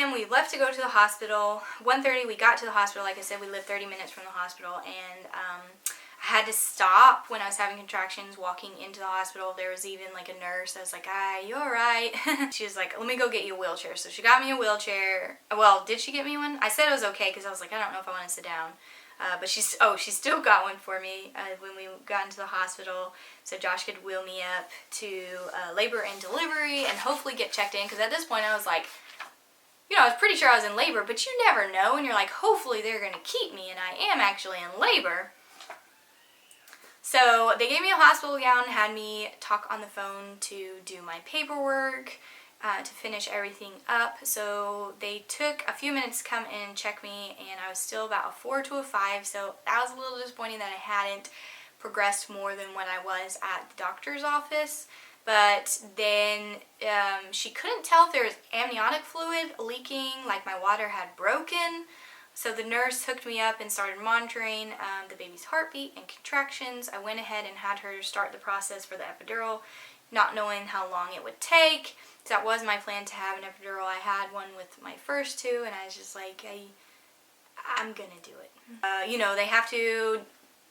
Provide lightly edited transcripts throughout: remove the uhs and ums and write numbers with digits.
p.m. we left to go to the hospital. 1:30 we got to the hospital. Like I said, we lived 30 minutes from the hospital, and I had to stop when I was having contractions walking into the hospital. There was even like a nurse. I was like, "Ah, you alright?" She was like, "Let me go get you a wheelchair." So she got me a wheelchair. Well, did she get me one? I said it was okay because I was like, I don't know if I want to sit down. But she still got one for me when we got into the hospital, so Josh could wheel me up to labor and delivery and hopefully get checked in, because at this point I was like, I was pretty sure I was in labor, but you never know, and you're like, hopefully they're going to keep me, and I am actually in labor. So they gave me a hospital gown, had me talk on the phone to do my paperwork, to finish everything up. So they took a few minutes to come in and check me, and I was still about a 4 to a 5, so that was a little disappointing that I hadn't progressed more than what I was at the doctor's office. But then she couldn't tell if there was amniotic fluid leaking, like my water had broken. So the nurse hooked me up and started monitoring the baby's heartbeat and contractions. I went ahead and had her start the process for the epidural, not knowing how long it would take. So that was my plan, to have an epidural. I had one with my first two, and I was just like, I'm gonna do it. They have to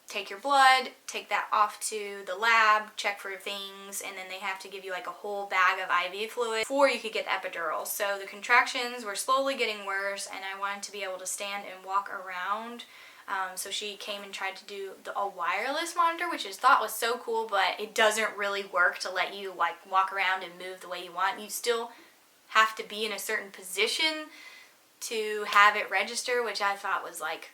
take your blood, take that off to the lab, check for things, and then they have to give you like a whole bag of IV fluid before you could get the epidural. So the contractions were slowly getting worse, and I wanted to be able to stand and walk around. So she came and tried to do a wireless monitor, which I thought was so cool, but it doesn't really work to let you like walk around and move the way you want. You still have to be in a certain position to have it register, which I thought was like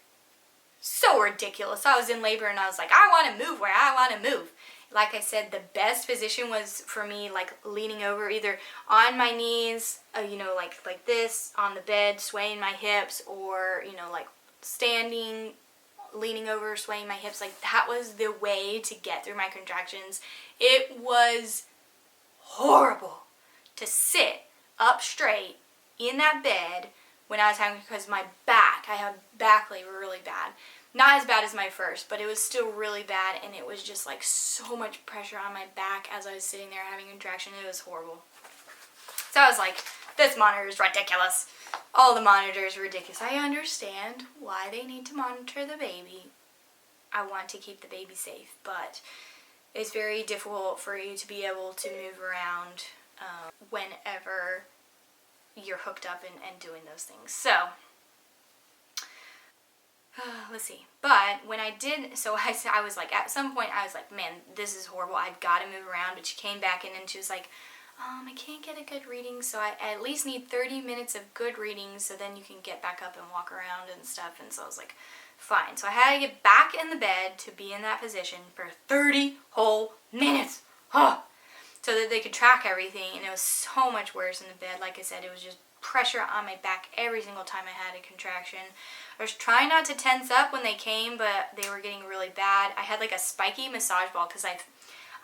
so ridiculous. I was in labor and I was like, I want to move where I want to move. Like I said, the best position was for me like leaning over, either on my knees, like this on the bed, swaying my hips, or like standing, leaning over, swaying my hips. Like that was the way to get through my contractions. It was horrible to sit up straight in that bed when I was having, because I had back labor really bad. Not as bad as my first, but it was still really bad, and it was just like so much pressure on my back as I was sitting there having contraction. It was horrible. So I was like, this monitor is ridiculous. All the monitors are ridiculous. I understand why they need to monitor the baby. I want to keep the baby safe, but it's very difficult for you to be able to move around whenever you're hooked up and doing those things. So let's see. But when I did, so I was like, at some point I was like, man, this is horrible. I've got to move around. But she came back in and she was like, I can't get a good reading, so I at least need 30 minutes of good readings, so then you can get back up and walk around and stuff. And so I was like, fine. So I had to get back in the bed to be in that position for 30 whole minutes. So that they could track everything, and it was so much worse in the bed. Like I said, it was just pressure on my back every single time I had a contraction. I was trying not to tense up when they came, but they were getting really bad. I had like a spiky massage ball, because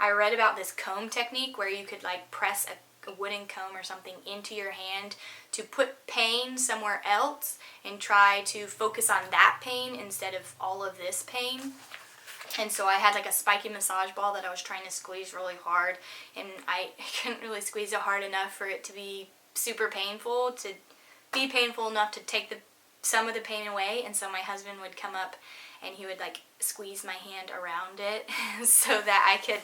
I read about this comb technique where you could like press a wooden comb or something into your hand to put pain somewhere else and try to focus on that pain instead of all of this pain. And so I had like a spiky massage ball that I was trying to squeeze really hard, and I couldn't really squeeze it hard enough for it to be super painful, to be painful enough to take some of the pain away. And so my husband would come up and he would like squeeze my hand around it so that I could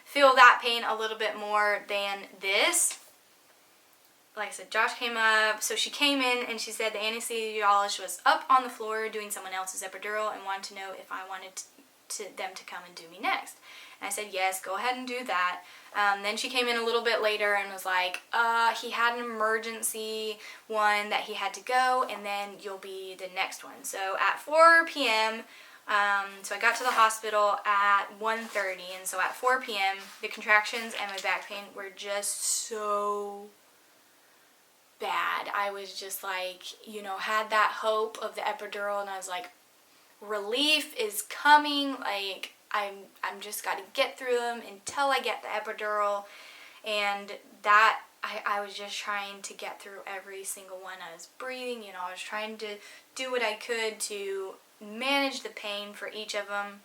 feel that pain a little bit more than this. Like I said, Josh came up, so she came in and she said the anesthesiologist was up on the floor doing someone else's epidural and wanted to know if I wanted them to come and do me next. And I said, yes, go ahead and do that. Then she came in a little bit later and was like, he had an emergency one that he had to go, and then you'll be the next one. So at 4 p.m., so I got to the hospital at 1:30, and so at 4 p.m., the contractions and my back pain were just so bad. I was just like, had that hope of the epidural, and I was like, relief is coming, like I'm just got to get through them until I get the epidural. And that I was just trying to get through every single one. I was breathing, I was trying to do what I could to manage the pain for each of them.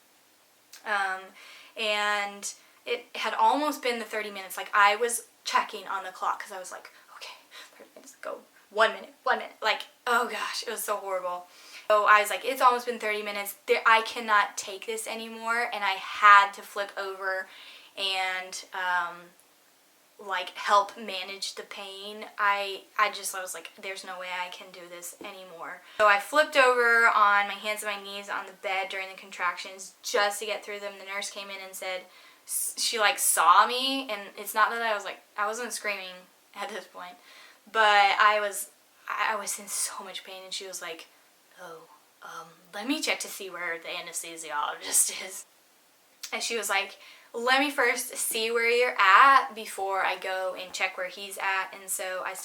And it had almost been the 30 minutes. Like I was checking on the clock because I was like, okay, 30 minutes, go, 1 minute. Like, oh gosh, it was so horrible. So I was like, it's almost been 30 minutes. I cannot take this anymore. And I had to flip over and like help manage the pain. I was like, there's no way I can do this anymore. So I flipped over on my hands and my knees on the bed during the contractions just to get through them. The nurse came in and said, she like saw me, and it's not that I wasn't screaming at this point, but I was in so much pain, and she was like, let me check to see where the anesthesiologist is. And she was like, let me first see where you're at before I go and check where he's at. And so at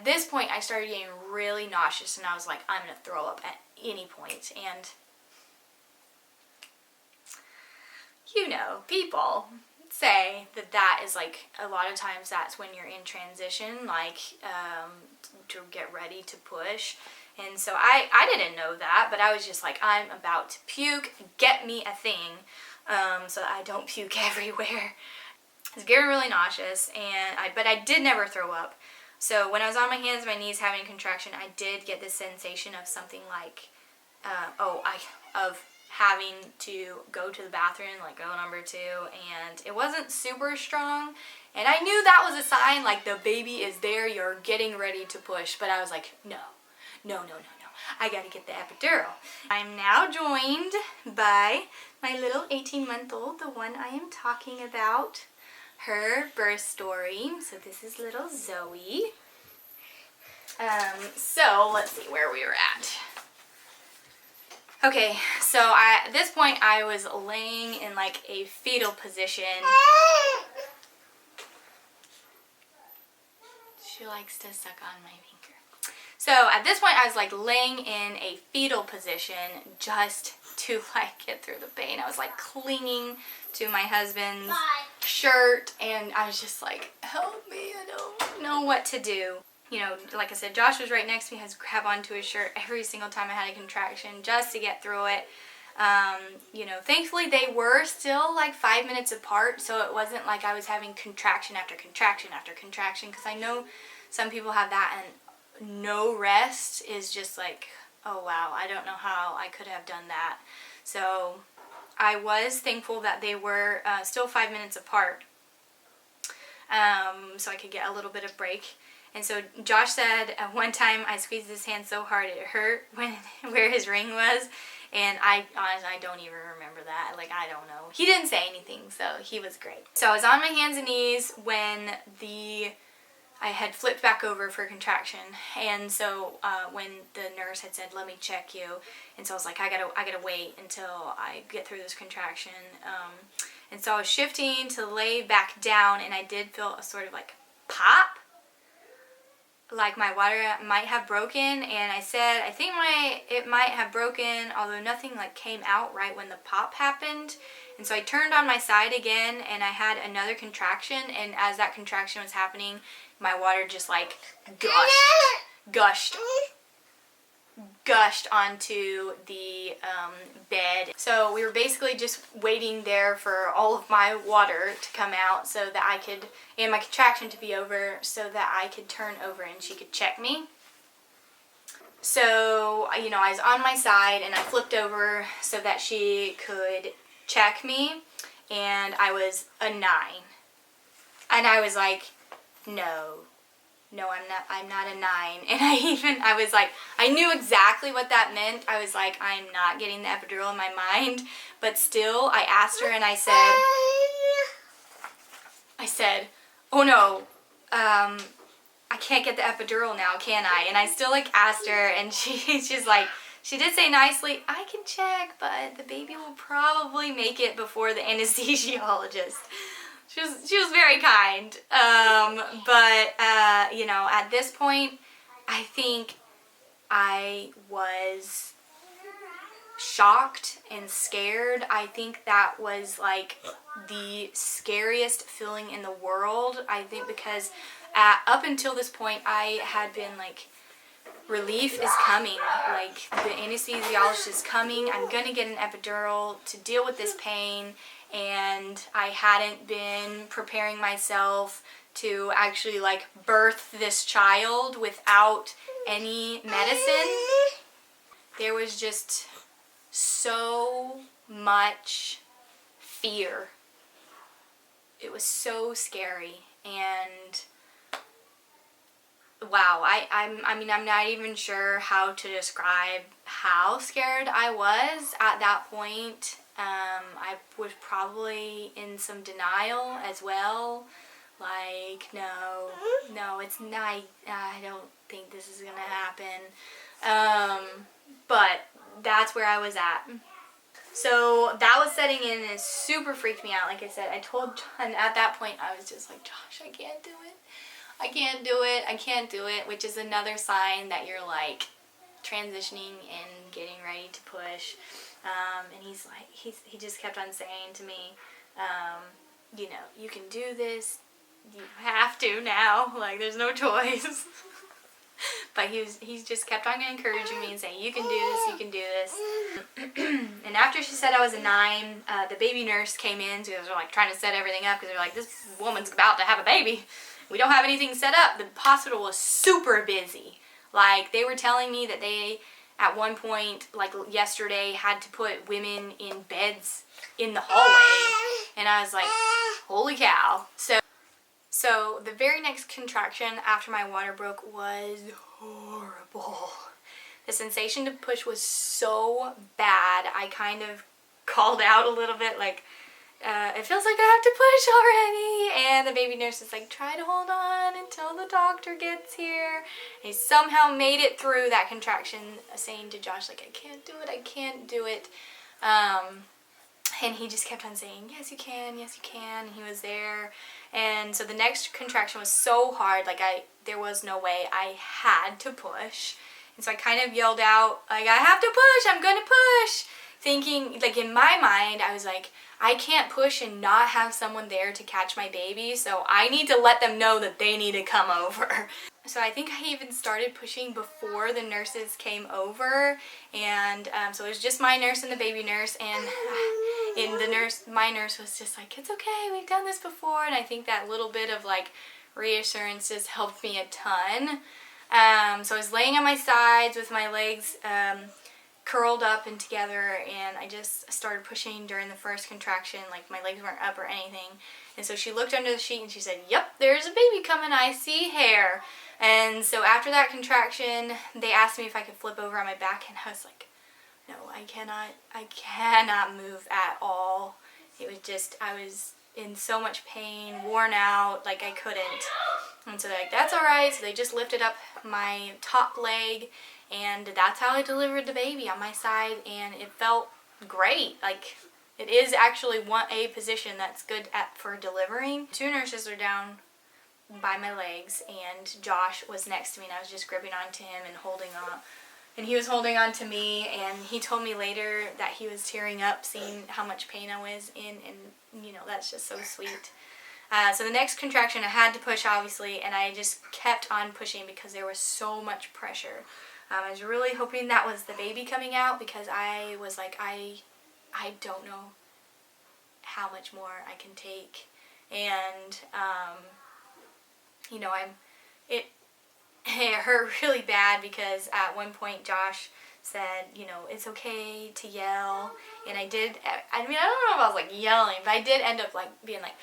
this point, I started getting really nauseous, and I was like, I'm going to throw up at any point. And, you know, people say that is like, a lot of times that's when you're in transition, like, to get ready to push. And so I didn't know that, but I was just like, I'm about to puke, get me a thing, so that I don't puke everywhere. I was getting really nauseous, but I did never throw up. So when I was on my hands and my knees having a contraction, I did get this sensation of something like, of having to go to the bathroom, like go number 2, and it wasn't super strong. And I knew that was a sign, like, the baby is there, you're getting ready to push. But I was like, no. I gotta get the epidural. I'm now joined by my little 18-month-old, the one I am talking about, her birth story. So this is little Zoe. So let's see where we were at. Okay, so at this point I was laying in like a fetal position. She likes to suck on my finger. So at this point I was like laying in a fetal position just to like get through the pain. I was like clinging to my husband's shirt, and I was just like, help me, I don't know what to do. You know, like I said, Josh was right next to me. I had to grab onto his shirt every single time I had a contraction just to get through it. You know, thankfully they were still like 5 minutes apart, so it wasn't like I was having contraction after contraction after contraction, because I know some people have that, and no rest is just like, oh wow, I don't know how I could have done that. So I was thankful that they were still 5 minutes apart, so I could get a little bit of break. And so Josh said one time I squeezed his hand so hard it hurt where his ring was. And I honestly, I don't even remember that. Like, I don't know. He didn't say anything, so he was great. So I was on my hands and knees when I had flipped back over for contraction. And so when the nurse had said, let me check you. And so I was like, I gotta wait until I get through this contraction. And so I was shifting to lay back down, and I did feel a sort of like pop. Like my water might have broken, and I said, I think it might have broken, although nothing like came out right when the pop happened. And so I turned on my side again, and I had another contraction, and as that contraction was happening, my water just like gushed onto the bed. So we were basically just waiting there for all of my water to come out so that I could, and my contraction to be over, so that I could turn over and she could check me. So, you know, I was on my side and I flipped over so that she could check me, and I was a 9. And I was like, no, I'm not a 9. And I was like, I knew exactly what that meant. I was like, I'm not getting the epidural in my mind. But still, I asked her and I said, oh no, I can't get the epidural now, can I? And I still like asked her, and she's like, she did say nicely, I can check, but the baby will probably make it before the anesthesiologist. She was very kind, but you know, at this point, I think I was shocked and scared. I think that was like the scariest feeling in the world. I think because up until this point, I had been like, relief is coming, like the anesthesiologist is coming, I'm gonna get an epidural to deal with this pain. And I hadn't been preparing myself to actually like birth this child without any medicine. There was just so much fear. It was so scary, and wow, I mean, I'm not even sure how to describe how scared I was at that point. I was probably in some denial as well. Like, no, it's not, I don't think this is gonna happen. But that's where I was at. So that was setting in and it super freaked me out. Like I said, and at that point I was just like, Josh, I can't do it. I can't do it, which is another sign that you're like transitioning and getting ready to push. And he's like, he just kept on saying to me, you know, you can do this. You have to now. Like, there's no choice. But he just kept on encouraging me and saying, you can do this, you can do this. And after she said I was a 9, the baby nurse came in. So they were like trying to set everything up because they're like, this woman's about to have a baby. We don't have anything set up. The hospital was super busy. Like, they were telling me that they, at one point, like yesterday, had to put women in beds in the hallway. And I was like, holy cow. So the very next contraction after my water broke was horrible. The sensation to push was so bad, I kind of called out a little bit like, it feels like I have to push already. And the baby nurse is like, try to hold on until the doctor gets here. And he somehow made it through that contraction, saying to Josh, like, I can't do it, I can't do it. And he just kept on saying, yes you can, yes you can. And he was there. And so the next contraction was so hard, like there was no way. I had to push. And so I kind of yelled out, like, I have to push, I'm gonna push. Thinking, like, in my mind, I was like, I can't push and not have someone there to catch my baby, so I need to let them know that they need to come over. So I think I even started pushing before the nurses came over, and so it was just my nurse and the baby nurse, and my nurse was just like, it's okay, we've done this before, and I think that little bit of like reassurance just helped me a ton. So I was laying on my sides with my legs curled up and together, and I just started pushing during the first contraction. Like, my legs weren't up or anything. And so she looked under the sheet and she said, yep, there's a baby coming, I see hair. And so after that contraction, they asked me if I could flip over on my back, and I was like, no, I cannot move at all. It was just, I was in so much pain, worn out, like I couldn't. And so they're like, that's alright. So they just lifted up my top leg, and that's how I delivered the baby, on my side, and it felt great. Like, it is actually a position that's good for delivering. 2 nurses are down by my legs, and Josh was next to me, and I was just gripping onto him and holding on. And he was holding on to me, and he told me later that he was tearing up seeing how much pain I was in, and, you know, that's just so sweet. So the next contraction I had to push, obviously, and I just kept on pushing because there was so much pressure. I was really hoping that was the baby coming out, because I was like, I don't know how much more I can take. And, you know, it hurt really bad, because at one point Josh said, you know, it's okay to yell. And I did, I mean, I don't know if I was like yelling, but I did end up like being like,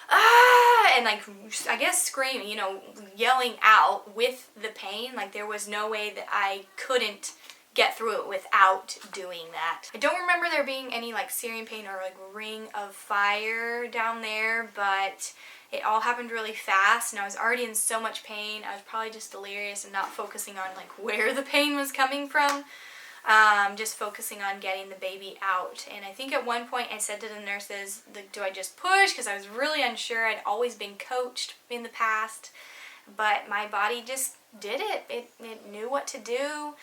ah, and like, I guess screaming, you know, yelling out with the pain. Like, there was no way that I couldn't get through it without doing that. I don't remember there being any like searing pain or like ring of fire down there, but it all happened really fast, and I was already in so much pain. I was probably just delirious and not focusing on like where the pain was coming from. Just focusing on getting the baby out. And I think at one point I said to the nurses, do I just push? Because I was really unsure. I'd always been coached in the past, but my body just did it. It knew what to do.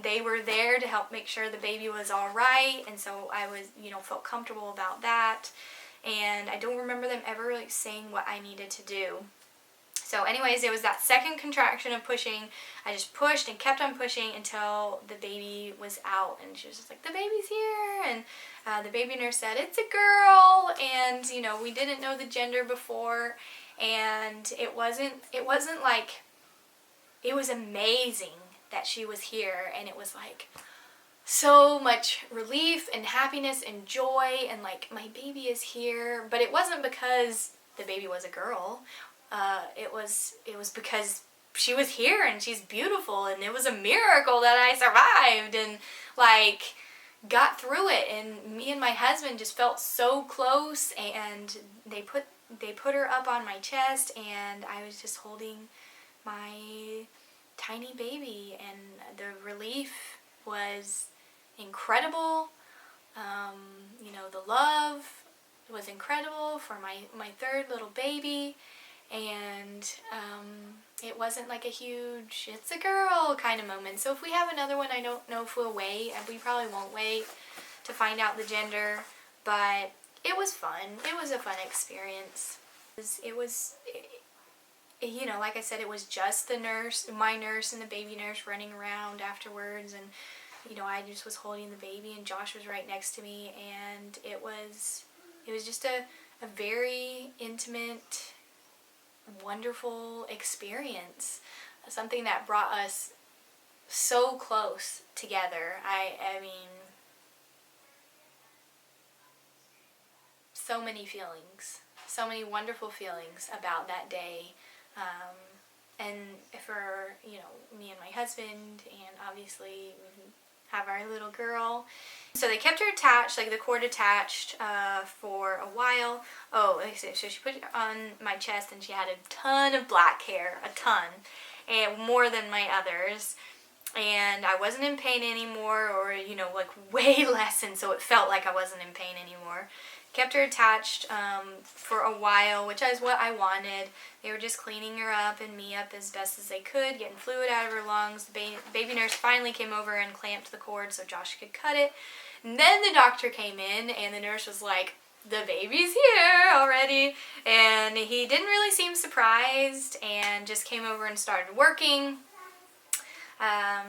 They were there to help make sure the baby was all right, and so I was, you know, felt comfortable about that. And I don't remember them ever like saying what I needed to do. So anyways, it was that second contraction of pushing. I just pushed and kept on pushing until the baby was out, and she was just like, the baby's here. And the baby nurse said, it's a girl. And, you know, we didn't know the gender before. And it wasn't like, it was amazing that she was here, and it was like so much relief and happiness and joy, and like, my baby is here. But it wasn't because the baby was a girl. It was because she was here and she's beautiful, and it was a miracle that I survived and like got through it. And me and my husband just felt so close, and they put her up on my chest, and I was just holding my tiny baby, and the relief was incredible. The love was incredible for my third little baby, and it wasn't like a huge "it's a girl" kind of moment. So if we have another one, I don't know if we'll wait, and we probably won't wait to find out the gender, but it was fun. It was a fun experience. Like I said, it was just my nurse and the baby nurse running around afterwards, and I just was holding the baby, and Josh was right next to me, and it was just a very intimate, wonderful experience, something that brought us so close together. I mean, so many feelings, so many wonderful feelings about that day. And for, me and my husband, and obviously we have our little girl. So they kept her attached, like the cord attached, for a while. Oh, so she put it on my chest, and she had a ton of black hair, a ton, and more than my others. And I wasn't in pain anymore, or, like way less, and so it felt like I wasn't in pain anymore. Kept her attached for a while, which is what I wanted. They were just cleaning her up and me up as best as they could, getting fluid out of her lungs. The baby nurse finally came over and clamped the cord so Josh could cut it. And then the doctor came in, and the nurse was like, "The baby's here already." And he didn't really seem surprised, and just came over and started working.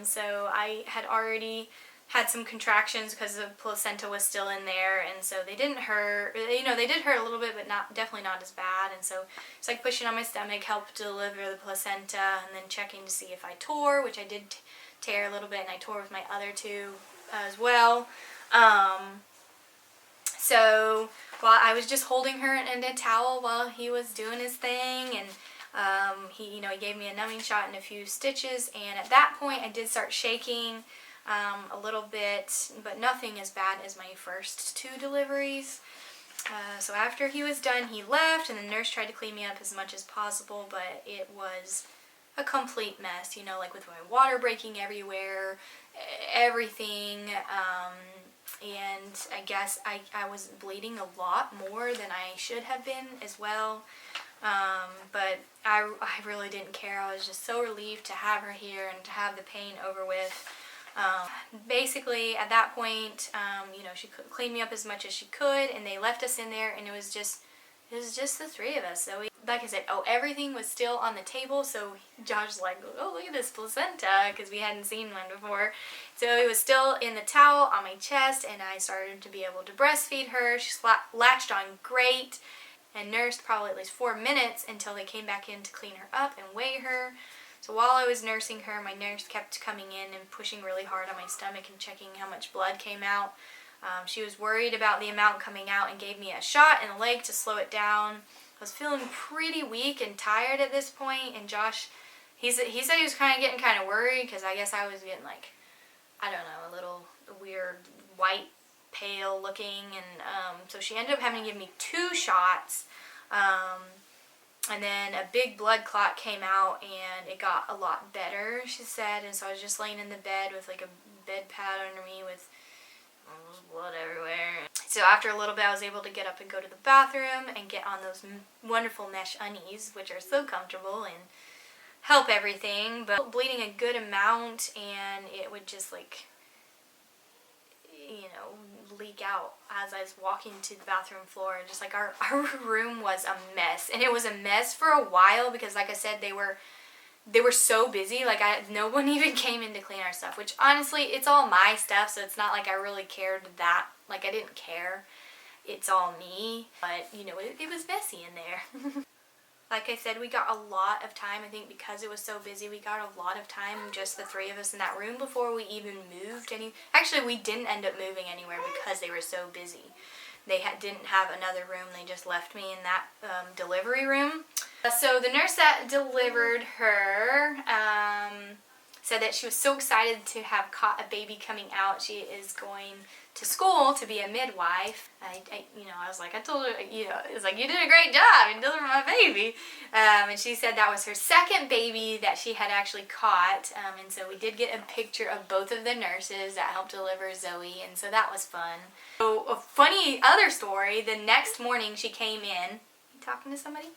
So I had already had some contractions because the placenta was still in there, and so they didn't hurt. They did hurt a little bit, but definitely not as bad. And so it's like pushing on my stomach helped deliver the placenta, and then checking to see if I tore, which I did tear a little bit, and I tore with my other two as well. So while I was just holding her in a towel while he was doing his thing, and he gave me a numbing shot and a few stitches, and at that point I did start shaking a little bit, but nothing as bad as my first two deliveries. So after he was done, he left, and the nurse tried to clean me up as much as possible, but it was a complete mess, like with my water breaking everywhere, everything, and I guess I was bleeding a lot more than I should have been as well. But I really didn't care. I was just so relieved to have her here and to have the pain over with. Basically, at that point, she could clean me up as much as she could, and they left us in there, and it was just the three of us. So like I said, everything was still on the table, so Josh was like, "Oh, look at this placenta," because we hadn't seen one before. So it was still in the towel on my chest, and I started to be able to breastfeed her. She latched on great, and nursed probably at least 4 minutes until they came back in to clean her up and weigh her. So while I was nursing her, my nurse kept coming in and pushing really hard on my stomach and checking how much blood came out. She was worried about the amount coming out and gave me a shot in the leg to slow it down. I was feeling pretty weak and tired at this point, and Josh, he said he was getting kind of worried because I guess I was getting like, I don't know, a little weird white, pale looking, and so she ended up having to give me 2 shots. And then a big blood clot came out, and it got a lot better, she said. And so I was just laying in the bed with like a bed pad under me with blood everywhere. So after a little bit, I was able to get up and go to the bathroom and get on those wonderful mesh undies, which are so comfortable and help everything. But bleeding a good amount, and it would just like, leak out as I was walking to the bathroom floor. Just like our room was a mess, and it was a mess for a while because, like I said, they were so busy. Like no one even came in to clean our stuff, which honestly, it's all my stuff, so it's not like I really cared that. Like I didn't care. It's all me, but it was messy in there. Like I said, we got a lot of time. I think because it was so busy, we got a lot of time, just the three of us in that room before we even moved Actually, we didn't end up moving anywhere because they were so busy. They didn't have another room. They just left me in that delivery room. So the nurse that delivered her said that she was so excited to have caught a baby coming out. She is going to school to be a midwife. I was like, I told her, it was like, you did a great job in delivering my baby. And she said that was her second baby that she had actually caught. And so we did get a picture of both of the nurses that helped deliver Zoe, and so that was fun. So a funny other story, the next morning she came in. You talking to somebody?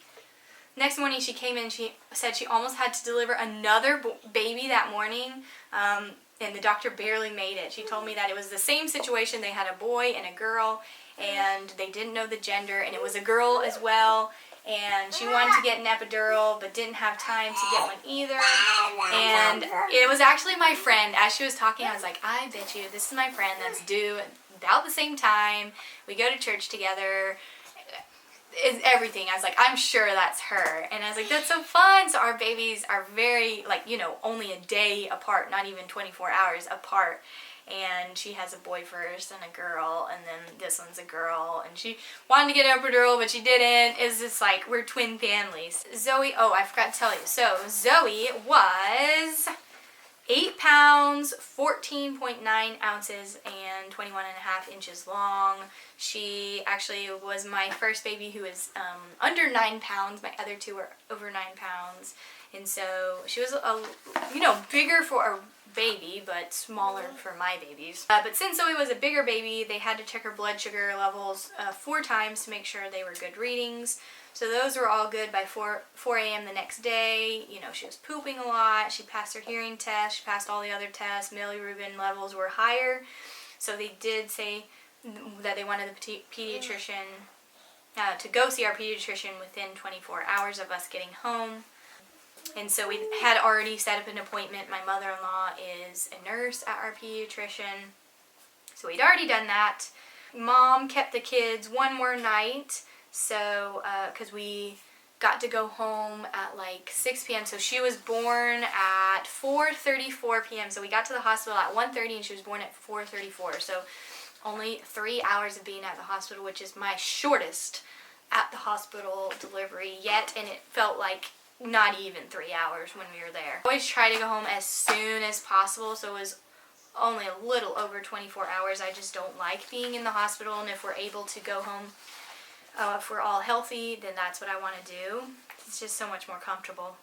Next morning she came in, she said she almost had to deliver another baby that morning, and the doctor barely made it. She told me that it was the same situation. They had a boy and a girl, and they didn't know the gender, and it was a girl as well, and she wanted to get an epidural but didn't have time to get one either. And it was actually my friend. As she was talking, I was like, I bet you this is my friend that's due about the same time. We go to church together. It's everything. I was like, I'm sure that's her. And I was like, that's so fun. So our babies are very, only a day apart, not even 24 hours apart. And she has a boy first and a girl, and then this one's a girl. And she wanted to get an epidural, but she didn't. It's just like, we're twin families. Zoe, I forgot to tell you. So Zoe was 8 pounds, 14.9 ounces, and 21.5 inches long. She actually was my first baby who was under 9 pounds. My other two were over 9 pounds. And so she was, bigger for a baby, but smaller for my babies. But since Zoe was a bigger baby, they had to check her blood sugar levels 4 times to make sure they were good readings. So those were all good by 4 a.m. the next day. She was pooping a lot. She passed her hearing test. She passed all the other tests. Bilirubin levels were higher. So they did say that they wanted the pediatrician to go see our pediatrician within 24 hours of us getting home. And so we had already set up an appointment. My mother-in-law is a nurse at our pediatrician. So we'd already done that. Mom kept the kids one more night. So, because we got to go home at like 6 p.m. So she was born at 4:34 p.m. So we got to the hospital at 1:30 and she was born at 4:34. So only 3 hours of being at the hospital, which is my shortest at the hospital delivery yet. And it felt like not even 3 hours when we were there. I always try to go home as soon as possible. So it was only a little over 24 hours. I just don't like being in the hospital. And if we're able to go home, if we're all healthy, then that's what I want to do. It's just so much more comfortable.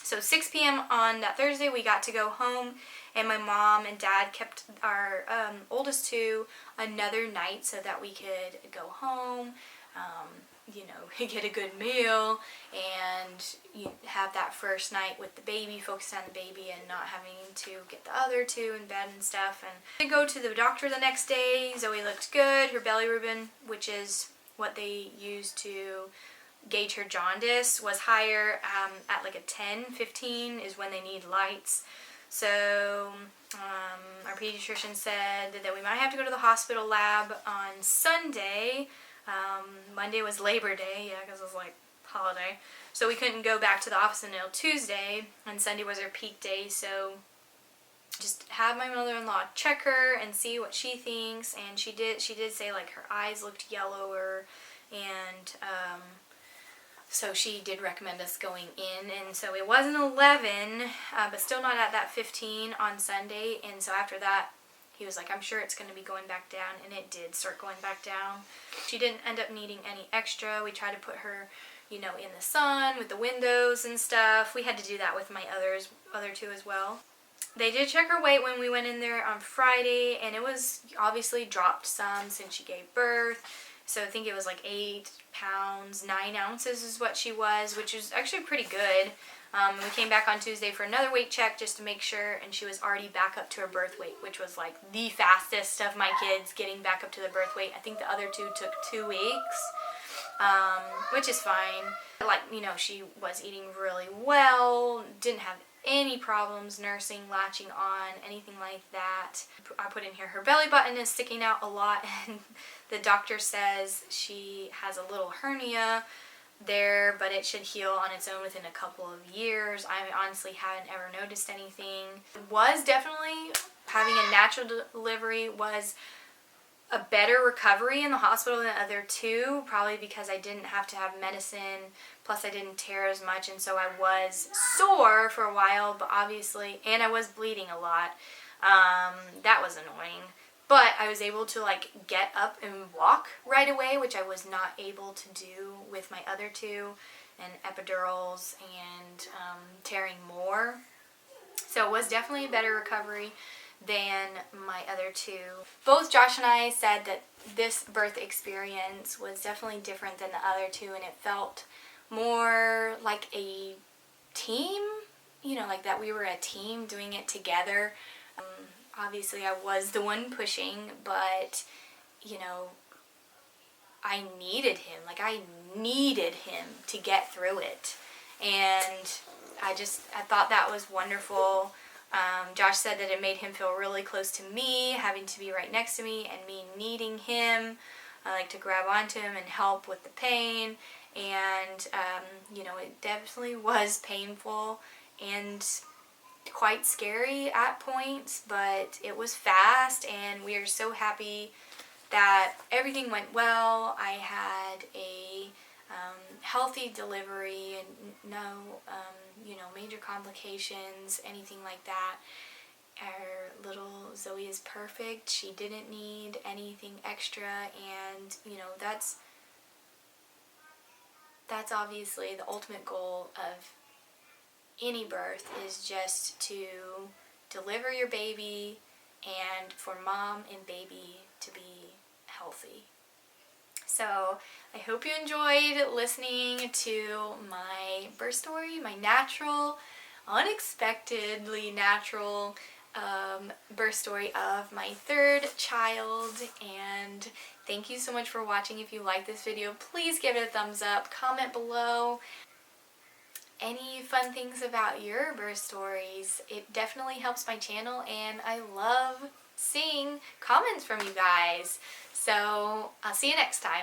So 6 p.m. on that Thursday, we got to go home, and my mom and dad kept our oldest two another night so that we could go home, get a good meal, and have that first night with the baby, focus on the baby, and not having to get the other two in bed and stuff. And I go to the doctor the next day. Zoe looked good. Her bilirubin, which is what they use to gauge her jaundice, was higher at like a 10-15 is when they need lights. So our pediatrician said that we might have to go to the hospital lab on Sunday. Monday was Labor Day, because it was like holiday. So we couldn't go back to the office until Tuesday, and Sunday was our peak day. So just have my mother-in-law check her and see what she thinks. And she did say like her eyes looked yellower, and so she did recommend us going in. And so it was an 11, but still not at that 15 on Sunday. And so after that, he was like, I'm sure it's going to be going back down, and it did start going back down. She didn't end up needing any extra. We tried to put her, in the sun with the windows and stuff. We had to do that with my other two as well. They did check her weight when we went in there on Friday, and it was obviously dropped some since she gave birth. So I think it was like 8 pounds, 9 ounces is what she was, which is actually pretty good. We came back on Tuesday for another weight check just to make sure, and she was already back up to her birth weight, which was like the fastest of my kids getting back up to the birth weight. I think the other two took 2 weeks, which is fine. She was eating really well, didn't have any problems nursing, latching on, anything like that. I put in here her belly button is sticking out a lot, and the doctor says she has a little hernia there, but it should heal on its own within a couple of years. I honestly haven't ever noticed anything. Was definitely, having a natural delivery was a better recovery in the hospital than the other two, probably because I didn't have to have medicine, plus I didn't tear as much, and so I was sore for a while, but obviously, and I was bleeding a lot. That was annoying. But I was able to like get up and walk right away, which I was not able to do with my other two, and epidurals and tearing more. So it was definitely a better recovery than my other two. Both Josh and I said that this birth experience was definitely different than the other two, and it felt more like a team, you know, like that we were a team doing it together. Obviously I was the one pushing, but you know, I needed him. Like I needed him to get through it, and I thought that was wonderful. Josh said that it made him feel really close to me, having to be right next to me and me needing him. I like to grab onto him and help with the pain, and you know, it definitely was painful and quite scary at points, but it was fast, and we are so happy that everything went well. I had a healthy delivery and no you know, major complications, anything like that. Our little Zoe is perfect. She didn't need anything extra, and you know, that's obviously the ultimate goal of any birth, is just to deliver your baby and for mom and baby to be healthy. So I hope you enjoyed listening to my birth story, my natural, unexpectedly natural birth story of my third child. And thank you so much for watching. If you like this video, please give it a thumbs up, comment below any fun things about your birth stories. It definitely helps my channel, and I love seeing comments from you guys. So I'll see you next time.